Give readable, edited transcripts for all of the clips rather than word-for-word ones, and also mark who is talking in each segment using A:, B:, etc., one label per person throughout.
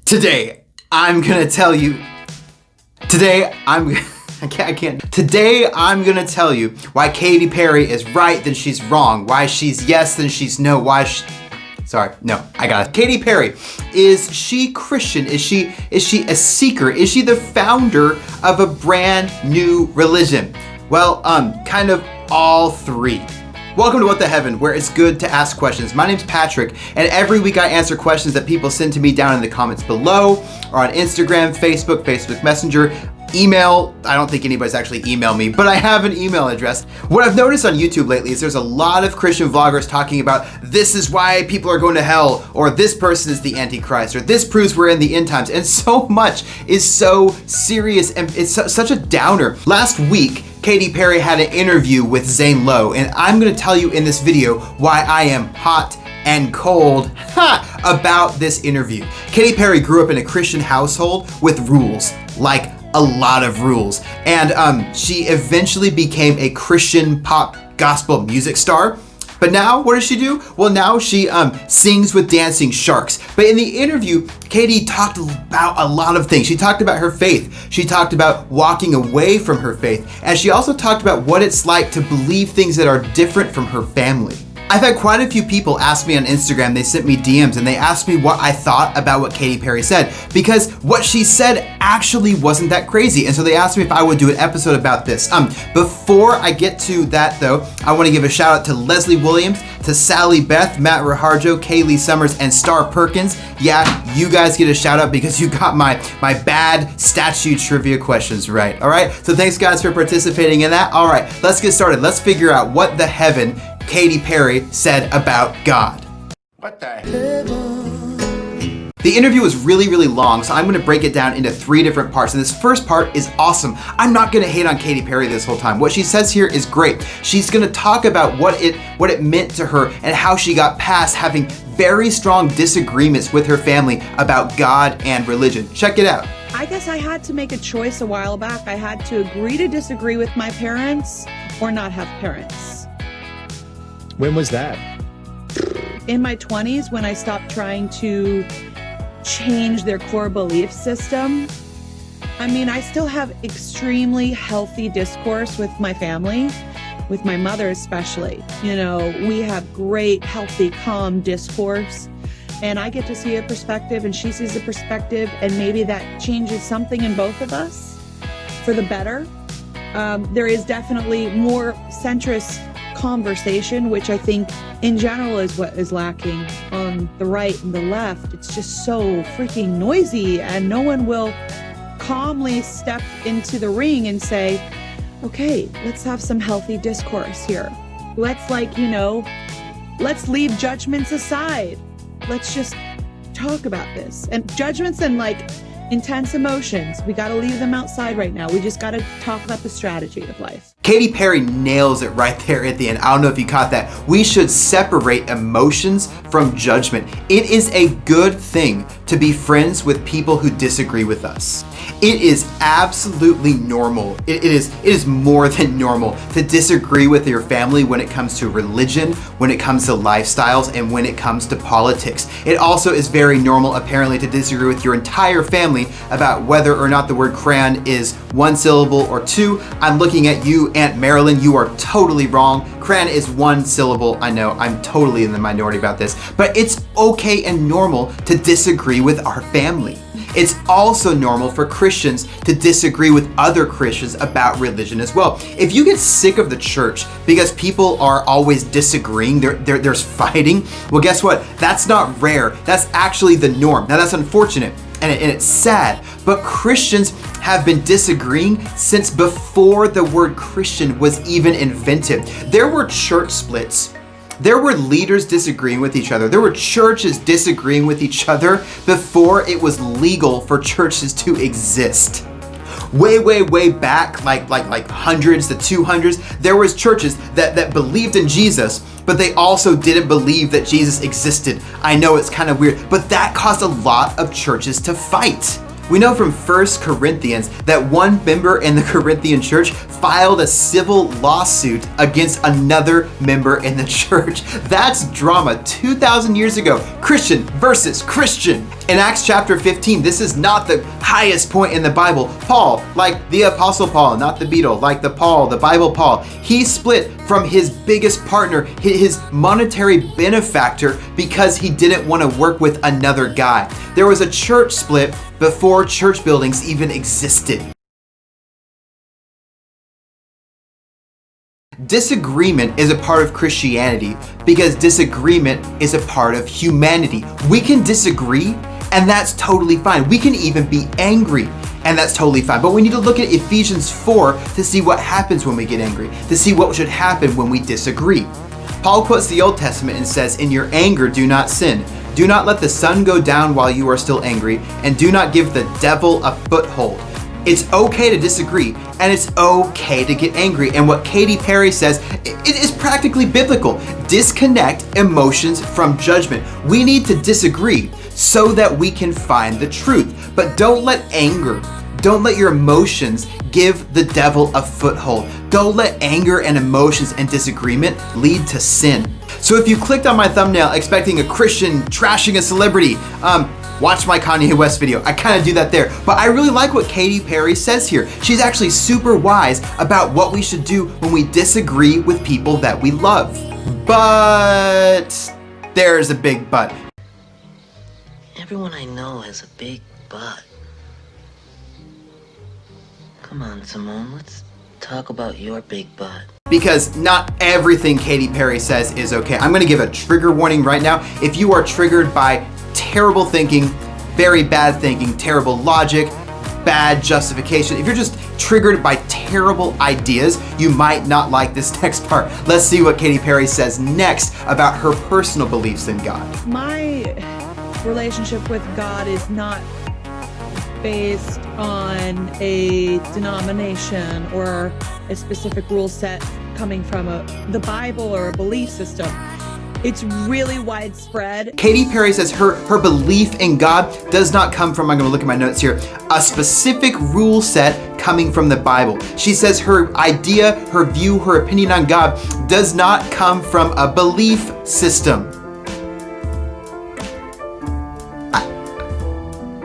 A: Today, I'm gonna tell you. Today, I'm gonna tell you why Katy Perry is right, then she's wrong. Why she's yes, then she's no. Katy Perry, is she Christian? Is she a seeker? Is she the founder of a brand new religion? Well, kind of all three. Welcome to What the Heaven, where it's good to ask questions. My name's Patrick, and every week I answer questions that people send to me down in the comments below, or on Instagram, Facebook Messenger, email. I don't think anybody's actually emailed me, but I have an email address. What I've noticed on YouTube lately is there's a lot of Christian vloggers talking about this is why people are going to hell, or this person is the Antichrist, or this proves we're in the end times, and so much is so serious, and it's such a downer. Last week, Katy Perry had an interview with Zane Lowe, and I'm gonna tell you in this video why I am hot and cold about this interview. Katy Perry grew up in a Christian household with rules, like a lot of rules, and she eventually became a Christian pop gospel music star. But now, what does she do? Well, now she sings with dancing sharks. But in the interview, Katy talked about a lot of things. She talked about her faith. She talked about walking away from her faith. And she also talked about what it's like to believe things that are different from her family. I've had quite a few people ask me on Instagram, they sent me DMs, and they asked me what I thought about what Katy Perry said, because what she said actually wasn't that crazy. And so they asked me if I would do an episode about this. Before I get to that though, I want to give a shout out to Leslie Williams, to Sally Beth, Matt Raharjo, Kaylee Summers, and Star Perkins. Yeah, you guys get a shout out because you got my bad statue trivia questions right. All right, so thanks guys for participating in that. All right, let's get started. Let's figure out what the heaven Katy Perry said about God. What the heaven? The interview was really long, so I'm gonna break it down into 3 different parts. And this first part is awesome. I'm not gonna hate on Katy Perry this whole time. What she says here is great. She's gonna talk about what it meant to her and how she got past having very strong disagreements with her family about God and religion. Check it out.
B: I guess I had to make a choice a while back. I had to agree to disagree with my parents or not have parents.
C: When was that?
B: In my 20s, when I stopped trying to change their core belief system. I mean, I still have extremely healthy discourse with my family, with my mother especially. You know, we have great, healthy, calm discourse, and I get to see a perspective and she sees a perspective, and maybe that changes something in both of us for the better. There is definitely more centrist conversation, which I think in general is what is lacking on the right and the left. It's just so freaking noisy, and no one will calmly step into the ring and say, okay, let's have some healthy discourse here. Let's let's leave judgments aside. Let's just talk about this. And judgments and intense emotions, we got to leave them outside right now. We just got to talk about the strategy of life.
A: Katy Perry nails it right there at the end. I don't know if you caught that. We should separate emotions from judgment. It is a good thing to be friends with people who disagree with us. It is absolutely normal. It is more than normal to disagree with your family when it comes to religion, when it comes to lifestyles, and when it comes to politics. It also is very normal, apparently, to disagree with your entire family about whether or not the word crayon is 1 syllable or 2. I'm looking at you, Aunt Marilyn. You are totally wrong. Crayon is 1 syllable. I know, I'm totally in the minority about this, but it's okay and normal to disagree with our family. It's also normal for Christians to disagree with other Christians about religion as well. If you get sick of the church because people are always disagreeing, there's fighting, well, guess what? That's not rare. That's actually the norm. Now, that's unfortunate and it's sad, but Christians have been disagreeing since before the word Christian was even invented. There were church splits. There were leaders disagreeing with each other. There were churches disagreeing with each other before it was legal for churches to exist. Way back, like hundreds to 200s, there was churches that believed in Jesus, but they also didn't believe that Jesus existed. I know it's kind of weird, but that caused a lot of churches to fight. We know from 1 Corinthians that one member in the Corinthian church filed a civil lawsuit against another member in the church. That's drama 2,000 years ago. Christian versus Christian. In Acts chapter 15, this is not the highest point in the Bible. Paul, like the Apostle Paul, not the Beatle, like the Bible Paul, he split from his biggest partner, his monetary benefactor, because he didn't want to work with another guy. There was a church split before church buildings even existed. Disagreement is a part of Christianity because disagreement is a part of humanity. We can disagree, and that's totally fine. We can even be angry, and that's totally fine. But we need to look at Ephesians 4 to see what happens when we get angry, to see what should happen when we disagree. Paul quotes the Old Testament and says, "In your anger, do not sin. Do not let the sun go down while you are still angry, and do not give the devil a foothold." It's okay to disagree, and it's okay to get angry. And what Katy Perry says, it is practically biblical. Disconnect emotions from judgment. We need to disagree so that we can find the truth. But don't let anger, don't let your emotions give the devil a foothold. Don't let anger and emotions and disagreement lead to sin. So if you clicked on my thumbnail expecting a Christian trashing a celebrity, watch my Kanye West video. I kind of do that there. But I really like what Katy Perry says here. She's actually super wise about what we should do when we disagree with people that we love. But there's a big but.
D: Everyone I know has a big butt. Come on, Simone, let's talk about your big butt.
A: Because not everything Katy Perry says is okay. I'm gonna give a trigger warning right now. If you are triggered by terrible thinking, very bad thinking, terrible logic, bad justification, if you're just triggered by terrible ideas, you might not like this next part. Let's see what Katy Perry says next about her personal beliefs in God.
B: My relationship with God is not based on a denomination or a specific rule set coming from the Bible or a belief system. It's really widespread.
A: Katy Perry says her belief in God does not come from, I'm gonna look at my notes here, a specific rule set coming from the Bible. She says her idea, her view, her opinion on God does not come from a belief system.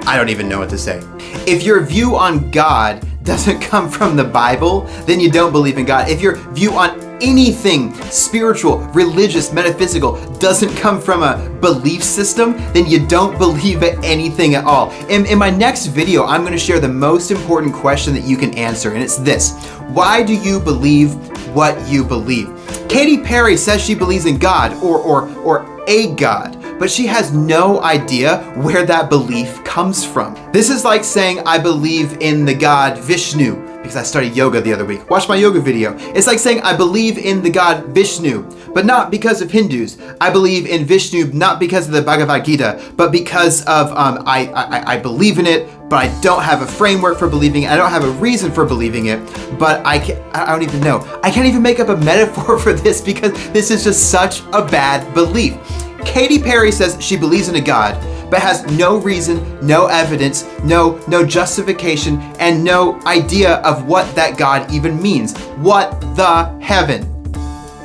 A: I don't even know what to say. If your view on God doesn't come from the Bible, then you don't believe in God. If your view on anything spiritual, religious, metaphysical doesn't come from a belief system, then you don't believe in anything at all. In my next video, I'm going to share the most important question that you can answer, and it's this: why do you believe what you believe? Katy Perry says she believes in God or a God, but she has no idea where that belief comes from. This is like saying I believe in the God Vishnu, because I started yoga the other week. Watch my yoga video. It's like saying I believe in the God Vishnu, but not because of Hindus. I believe in Vishnu not because of the Bhagavad Gita, but because of I believe in it, but I don't have a framework for believing it. I don't have a reason for believing it, but I don't even know. I can't even make up a metaphor for this because this is just such a bad belief. Katy Perry says she believes in a God, but has no reason, no evidence, no justification, and no idea of what that God even means. What the heaven?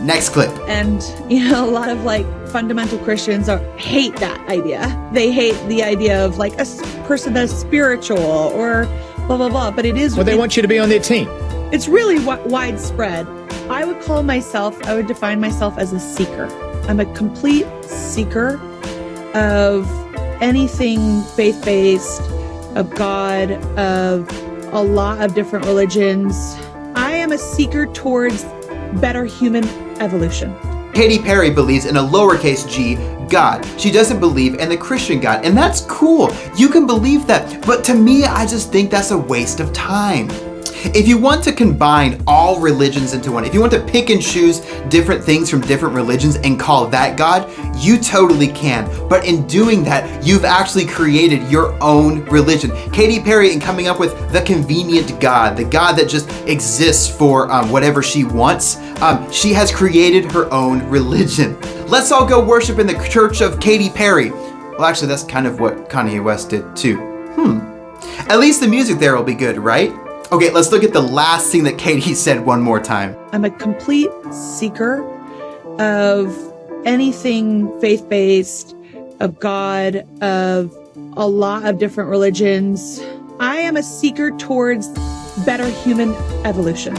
A: Next clip.
B: And, a lot of fundamental Christians hate that idea. They hate the idea of a person that's spiritual or blah, blah, blah. But it is.
C: Well, they want you to be on their team.
B: It's really widespread. I would define myself as a seeker. I'm a complete seeker of anything faith-based, of God, of a lot of different religions. I am a seeker towards better human evolution.
A: Katy Perry believes in a lowercase g God. She doesn't believe in the Christian God, and that's cool. You can believe that, but to me, I just think that's a waste of time. If you want to combine all religions into one, if you want to pick and choose different things from different religions and call that God, you totally can. But in doing that, you've actually created your own religion. Katy Perry, in coming up with the convenient God, the God that just exists for whatever she wants, she has created her own religion. Let's all go worship in the church of Katy Perry. Well, actually, that's kind of what Kanye West did too. At least the music there will be good, right? Okay, let's look at the last thing that Katy said one more time.
B: I'm a complete seeker of anything faith-based, of God, of a lot of different religions. I am a seeker towards better human evolution.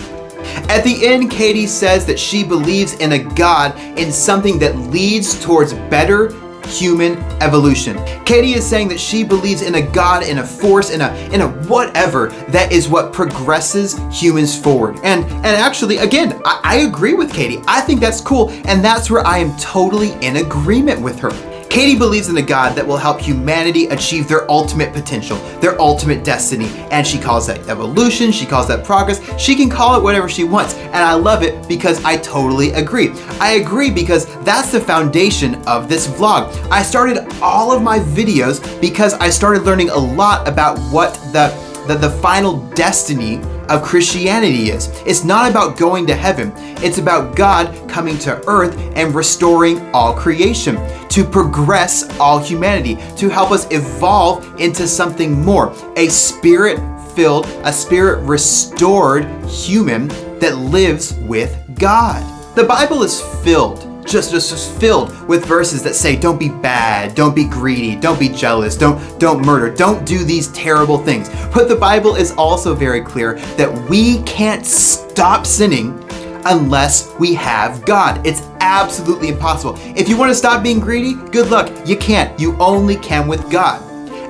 A: At the end, Katy says that she believes in a God, in something that leads towards better human evolution. Katy is saying that she believes in a God, in a force, in a whatever that is what progresses humans forward. And actually, again, I agree with Katy. I think that's cool, and that's where I am totally in agreement with her. Katy believes in a God that will help humanity achieve their ultimate potential, their ultimate destiny, and she calls that evolution, she calls that progress, she can call it whatever she wants, and I love it because I totally agree. I agree because that's the foundation of this vlog. I started all of my videos because I started learning a lot about what the final destiny of Christianity is. It's not about going to heaven. It's about God coming to earth and restoring all creation, to progress all humanity, to help us evolve into something more, a spirit-filled, a spirit-restored human that lives with God. The Bible is filled, just filled with verses that say, don't be bad, don't be greedy, don't be jealous, don't murder, don't do these terrible things. But the Bible is also very clear that we can't stop sinning unless we have God. It's absolutely impossible. If you want to stop being greedy, good luck. You can't. You only can with God.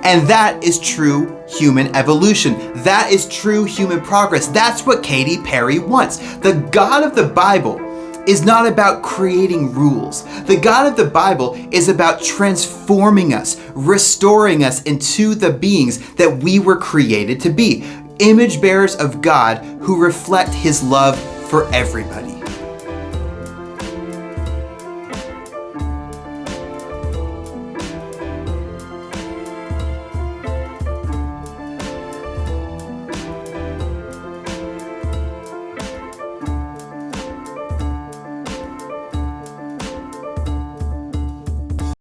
A: And that is true human evolution. That is true human progress. That's what Katy Perry wants. The God of the Bible is not about creating rules. The God of the Bible is about transforming us, restoring us into the beings that we were created to be, image bearers of God who reflect His love for everybody.